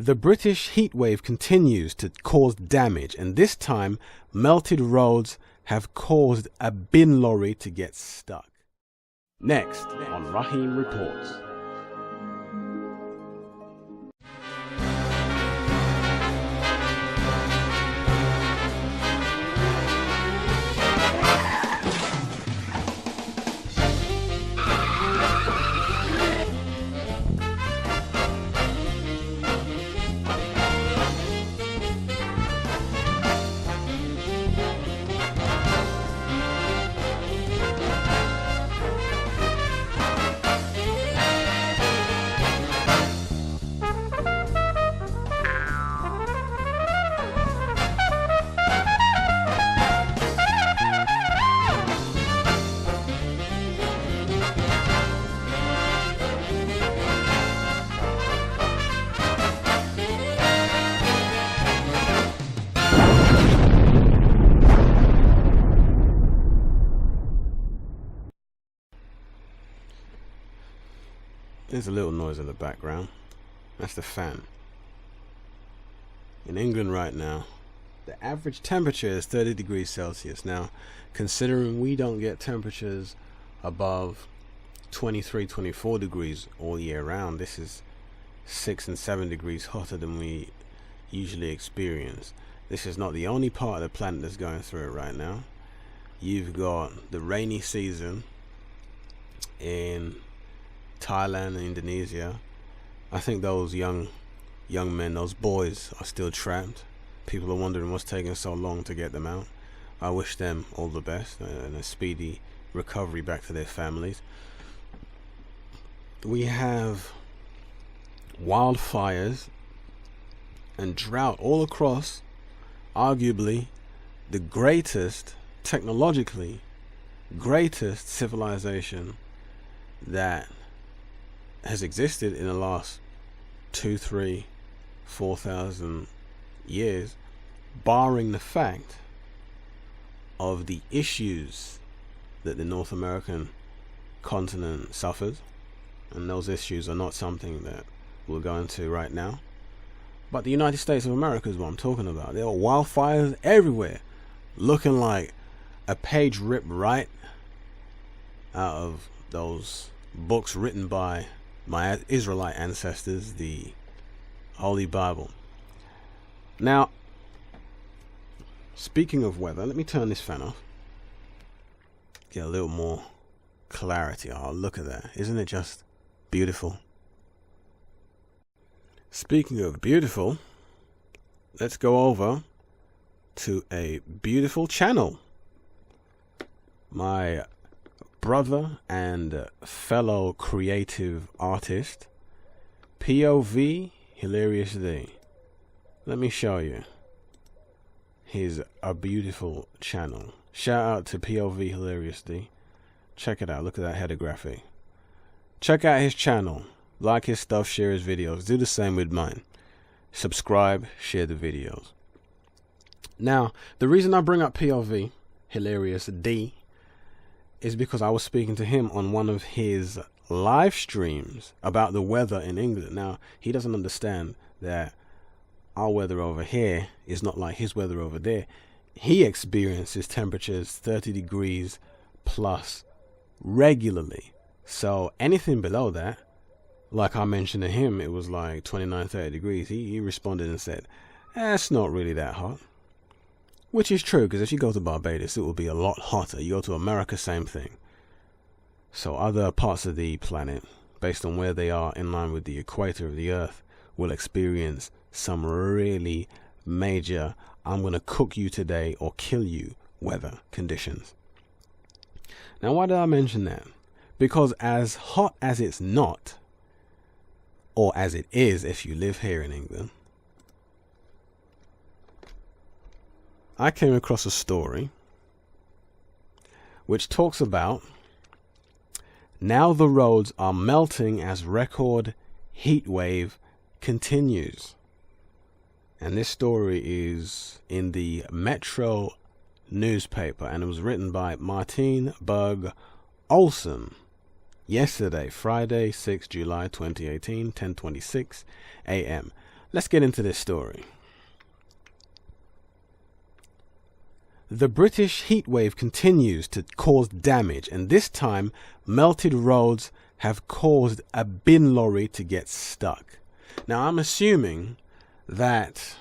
The British heatwave continues to cause damage, and this time melted roads have caused a bin lorry to get stuck. Next on RAHEEM Reports. There's a little noise in the background. That's the fan. In England right now, the average temperature is 30 degrees Celsius. Now, considering we don't get temperatures above 23, 24 degrees all year round, this is 6 and 7 degrees hotter than we usually experience. This is not the only part of the planet that's going through it right now. You've got the rainy season in Thailand and Indonesia. I think those young men, those boys, are still trapped. People are wondering what's taking so long to get them out. I wish them all the best and a speedy recovery back to their families. We have wildfires and drought all across arguably the greatest, technologically greatest civilization that has existed in the last 2, 3, 4,000 years, barring the fact of the issues that the North American continent suffered, and those issues are not something that we'll go into right now. But the United States of America is what I'm talking about. There are wildfires everywhere, looking like a page ripped right out of those books written by my Israelite ancestors, the Holy Bible. Now, speaking of weather, let me turn this fan off. Get a little more clarity. Oh, look at that. Isn't it just beautiful? Speaking of beautiful, let's go over to a beautiful channel. My brother and fellow creative artist, POV Hilarious D. Let me show you. He's a beautiful channel. Shout out to POV Hilarious D. Check it out. Look at that header graphic. Check out his channel. Like his stuff, share his videos. Do the same with mine. Subscribe, share the videos. Now, the reason I bring up POV Hilarious D is because I was speaking to him on one of his live streams about the weather in England. Now, he doesn't understand that our weather over here is not like his weather over there. He experiences temperatures 30 degrees plus regularly. So anything below that, like I mentioned to him, it was like 29, 30 degrees. He responded and said, it's not really that hot. Which is true, because if you go to Barbados, it will be a lot hotter. You go to America, same thing. So other parts of the planet, based on where they are in line with the equator of the Earth, will experience some really major, I'm going to cook you today or kill you weather conditions. Now, why did I mention that? Because as hot as it's not, or as it is if you live here in England, I came across a story which talks about now the roads are melting as record heat wave continues. And this story is in the Metro newspaper, and it was written by Martin Berg Olsen yesterday, Friday, 6 July 2018, 10:26 a.m. let's get into this story. The British heatwave continues to cause damage, and this time melted roads have caused a bin lorry to get stuck. Now, I'm assuming that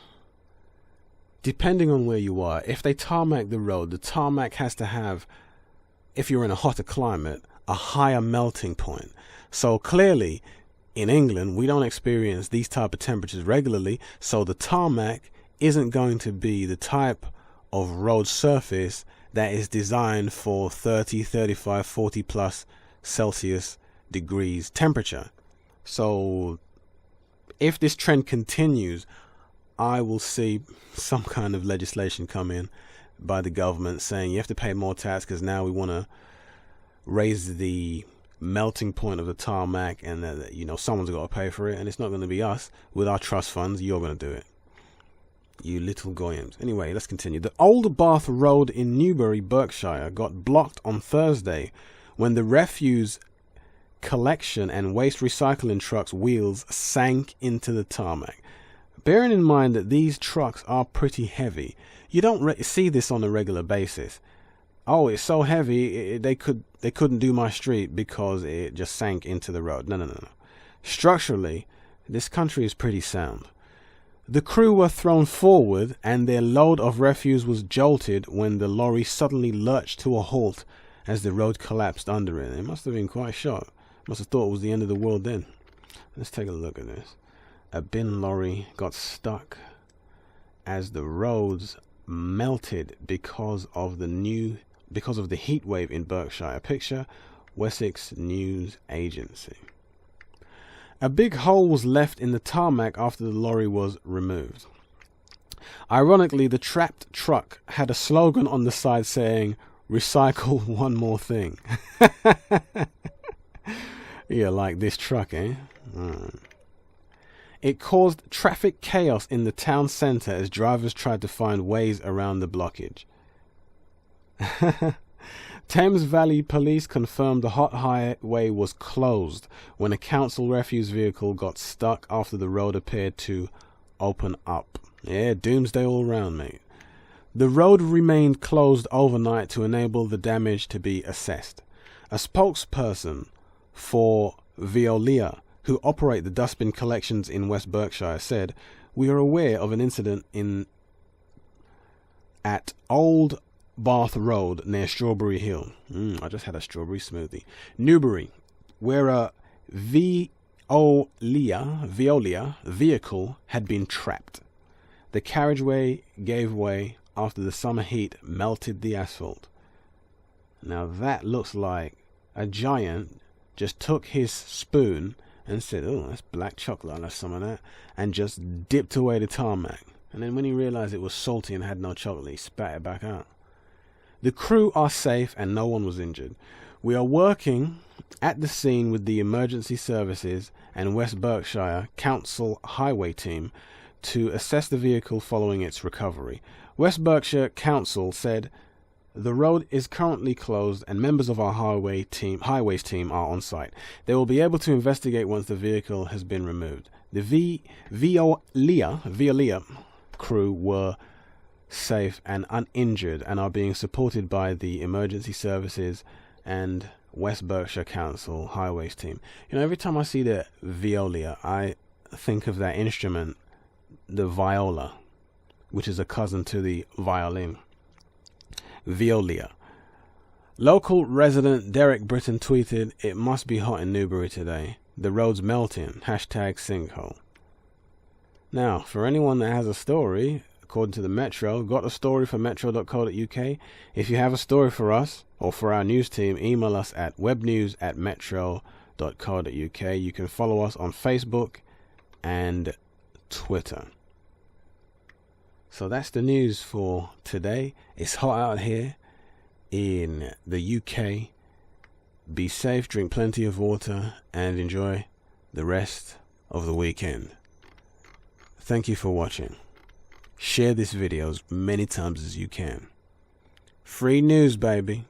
depending on where you are, if they tarmac the road, the tarmac has to have, if you're in a hotter climate, a higher melting point. So clearly in England, we don't experience these type of temperatures regularly, so the tarmac isn't going to be the type of road surface that is designed for 30, 35, 40 plus Celsius degrees temperature. So if this trend continues, I will see some kind of legislation come in by the government saying you have to pay more tax because now we want to raise the melting point of the tarmac, and someone's got to pay for it, and it's not going to be us. With our trust funds, you're going to do it, you little goyams. Anyway, let's continue. The Old Bath Road in Newbury, Berkshire got blocked on Thursday when the refuse collection and waste recycling trucks' wheels sank into the tarmac. Bearing in mind that these trucks are pretty heavy, you don't see this on a regular basis. Oh, it's so heavy they couldn't do my street because it just sank into the road. No. Structurally, this country is pretty sound. The crew were thrown forward and their load of refuse was jolted when the lorry suddenly lurched to a halt as the road collapsed under it. It must have been quite shocked. Must have thought it was the end of the world then. Let's take a look at this. A bin lorry got stuck as the roads melted because of the heat wave in Berkshire. Picture Wessex News Agency. A big hole was left in the tarmac after the lorry was removed. Ironically, the trapped truck had a slogan on the side saying, "Recycle one more thing." Yeah, like this truck, eh? It caused traffic chaos in the town centre as drivers tried to find ways around the blockage. Thames Valley Police confirmed the hot highway was closed when a council refuse vehicle got stuck after the road appeared to open up. Yeah, doomsday all round, mate. The road remained closed overnight to enable the damage to be assessed. A spokesperson for Veolia, who operate the dustbin collections in West Berkshire, said, "We are aware of an incident at Old Bath Road near Strawberry Hill." I just had a strawberry smoothie. Newbury, where a Veolia vehicle had been trapped. The carriageway gave way after the summer heat melted the asphalt. Now that looks like a giant just took his spoon and said, "Oh, that's black chocolate, I'll have some of that," and just dipped away the tarmac. And then when he realized it was salty and had no chocolate, he spat it back out. The crew are safe and no one was injured. We are working at the scene with the emergency services and West Berkshire Council highway team to assess the vehicle following its recovery. West Berkshire Council said the road is currently closed and members of our highways team are on site. They will be able to investigate once the vehicle has been removed. The Veolia crew were safe and uninjured and are being supported by the emergency services and West Berkshire Council highways team. Every time I see the Veolia, I think of that instrument, the viola, which is a cousin to the violin. Veolia. Local resident Derek Britton tweeted, "It must be hot in Newbury today. The road's melting. #sinkhole." Now, for anyone that has a story, according to the Metro, got a story for metro.co.uk. If you have a story for us or for our news team, email us at webnews@metro.co.uk. You can follow us on Facebook and Twitter. So that's the news for today. It's hot out here in the UK. Be safe, drink plenty of water, and enjoy the rest of the weekend. Thank you for watching. Share this video as many times as you can. Free news, baby.